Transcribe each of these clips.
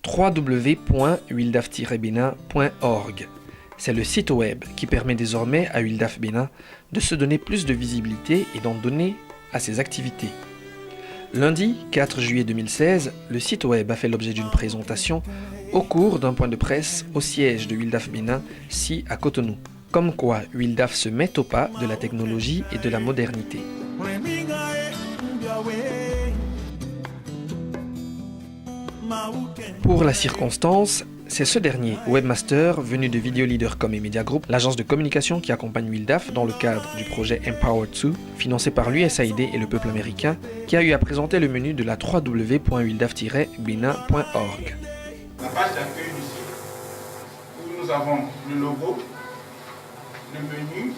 www.wildaf-benin.org. C'est le site web qui permet désormais à Wildaf Bénin de se donner plus de visibilité et d'en donner à ses activités. Lundi 4 juillet 2016, le site web a fait l'objet d'une présentation au cours d'un point de presse au siège de Wildaf Bénin, ci à Cotonou. Comme quoi Wildaf se met au pas de la technologie et de la modernité. Pour la circonstance, c'est ce dernier, webmaster, venu de Video Leader.com et Media Group, l'agence de communication qui accompagne Wildaf dans le cadre du projet Empowered 2, financé par l'USAID et le peuple américain, qui a eu à présenter le menu de la www.wildaf-benin.org. La page d'accueil du site, où nous avons le logo, le menu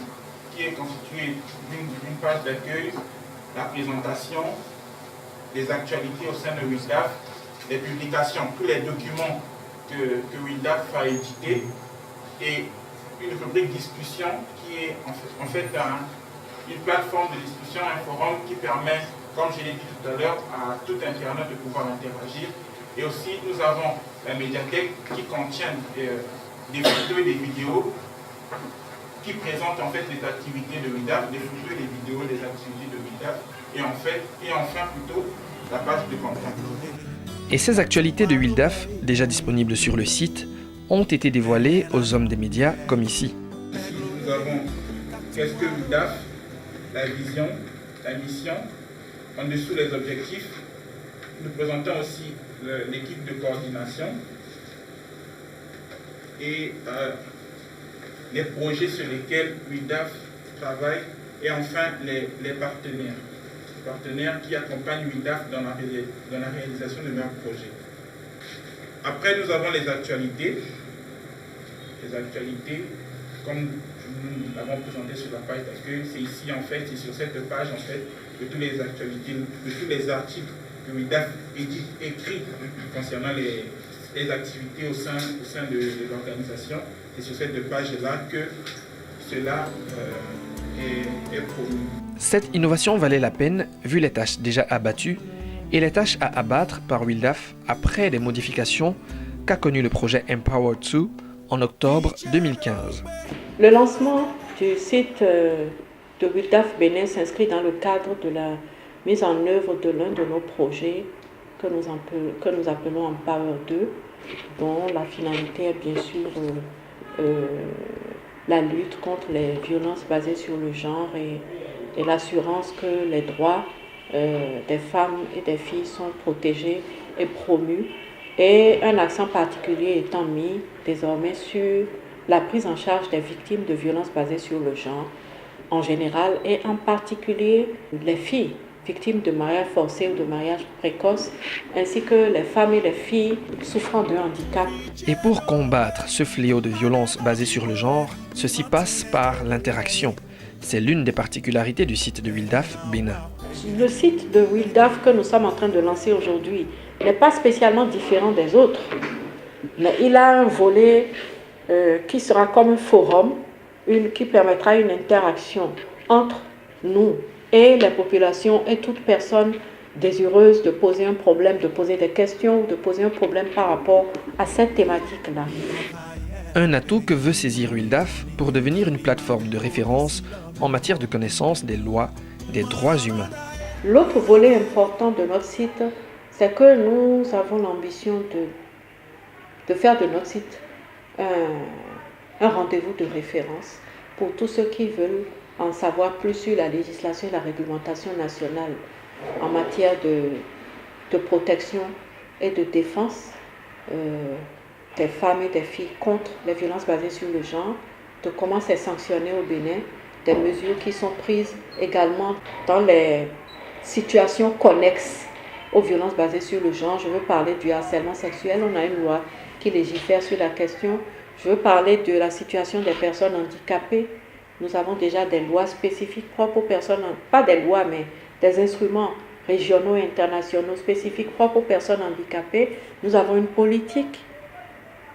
qui est constitué d'une page d'accueil, la présentation, les actualités au sein de Wildaf, les publications, tous les documents que Wildaf a édités et une rubrique discussion qui est en fait une plateforme de discussion, un forum qui permet, comme je l'ai dit tout à l'heure, à tout internaute de pouvoir interagir. Et aussi, nous avons la médiathèque qui contient des photos et des vidéos qui présentent en fait les activités de Wildaf, des photos et des vidéos des activités de Wildaf, et enfin plutôt la page de contact. Et ces actualités de Wildaf, déjà disponibles sur le site, ont été dévoilées aux hommes des médias comme ici. Ici, nous avons qu'est-ce que Wildaf, la vision, la mission, en dessous les objectifs. Nous présentons aussi l'équipe de coordination et les projets sur lesquels Wildaf travaille et enfin les partenaires. Partenaires qui accompagnent Wildaf dans la réalisation de leurs projets. Après, nous avons les actualités. Les actualités, comme nous l'avons présenté sur la page d'accueil, c'est ici en fait, c'est sur cette page en fait, de toutes les actualités, de tous les articles que Wildaf écrit concernant les activités au sein de l'organisation. C'est sur cette page-là que cela est promu. Cette innovation valait la peine vu les tâches déjà abattues et les tâches à abattre par Wildaf après les modifications qu'a connu le projet Empowered 2 en octobre 2015. Le lancement du site de Wildaf Bénin s'inscrit dans le cadre de la mise en œuvre de l'un de nos projets que nous appelons Empowered 2, dont la finalité est bien sûr la lutte contre les violences basées sur le genre et l'assurance que les droits des femmes et des filles sont protégés et promus, et un accent particulier étant mis désormais sur la prise en charge des victimes de violences basées sur le genre en général et en particulier les filles victimes de mariage forcé ou de mariage précoce, ainsi que les femmes et les filles souffrant d'un handicap. Et pour combattre ce fléau de violence basé sur le genre, ceci passe par l'interaction. C'est l'une des particularités du site de Wildaf Bénin. Le site de Wildaf que nous sommes en train de lancer aujourd'hui n'est pas spécialement différent des autres, mais il a un volet qui sera comme un forum, qui permettra une interaction entre nous et les populations et toute personne désireuse de poser un problème, de poser des questions ou de poser un problème par rapport à cette thématique-là. Un atout que veut saisir Wildaf pour devenir une plateforme de référence en matière de connaissance des lois des droits humains. L'autre volet important de notre site, c'est que nous avons l'ambition de faire de notre site un rendez-vous de référence pour tous ceux qui veulent en savoir plus sur la législation et la réglementation nationale en matière de protection et de défense des femmes et des filles contre les violences basées sur le genre, de comment c'est sanctionné au Bénin, des mesures qui sont prises également dans les situations connexes aux violences basées sur le genre. Je veux parler du harcèlement sexuel, on a une loi qui légifère sur la question. Je veux parler de la situation des personnes handicapées. Nous avons déjà des lois spécifiques propres aux personnes, pas des lois, mais des instruments régionaux et internationaux spécifiques propres aux personnes handicapées. Nous avons une politique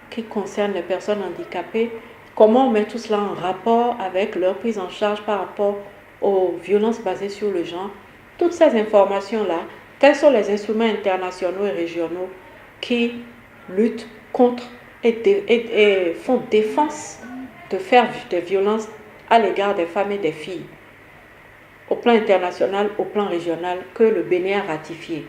qui concerne les personnes handicapées. Comment on met tout cela en rapport avec leur prise en charge par rapport aux violences basées sur le genre. Toutes ces informations-là, quels sont les instruments internationaux et régionaux qui luttent contre et font défense de faire des violences à l'égard des femmes et des filles, au plan international, au plan régional, que le Bénin a ratifié.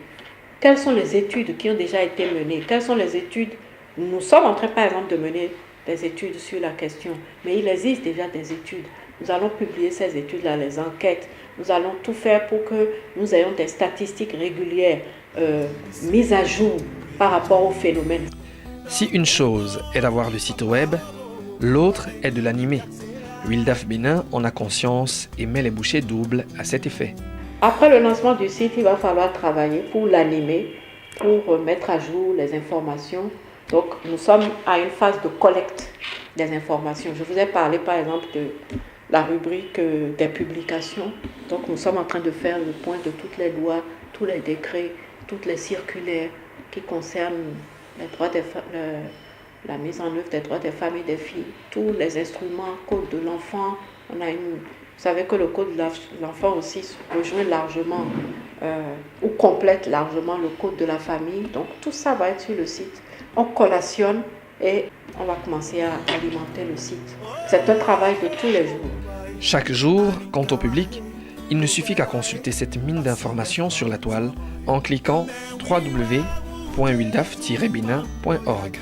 Quelles sont les études qui ont déjà été menées? Quelles sont les études? Nous sommes en train, par exemple, de mener des études sur la question, mais il existe déjà des études. Nous allons publier ces études-là, les enquêtes. Nous allons tout faire pour que nous ayons des statistiques régulières mises à jour par rapport au phénomène. Si une chose est d'avoir le site web, l'autre est de l'animer. Wildaf Bénin en a conscience et met les bouchées doubles à cet effet. Après le lancement du site, il va falloir travailler pour l'animer, pour mettre à jour les informations. Donc, nous sommes à une phase de collecte des informations. Je vous ai parlé, par exemple, de la rubrique des publications. Donc, nous sommes en train de faire le point de toutes les lois, tous les décrets, toutes les circulaires qui concernent les droits la mise en œuvre des droits des femmes et des filles, tous les instruments, code de l'enfant. Vous savez que le code de l'enfant aussi rejoint largement ou complète largement le code de la famille. Donc tout ça va être sur le site. On collationne et on va commencer à alimenter le site. C'est un travail de tous les jours. Chaque jour, quant au public, il ne suffit qu'à consulter cette mine d'informations sur la toile en cliquant www.wildaf-benin.org.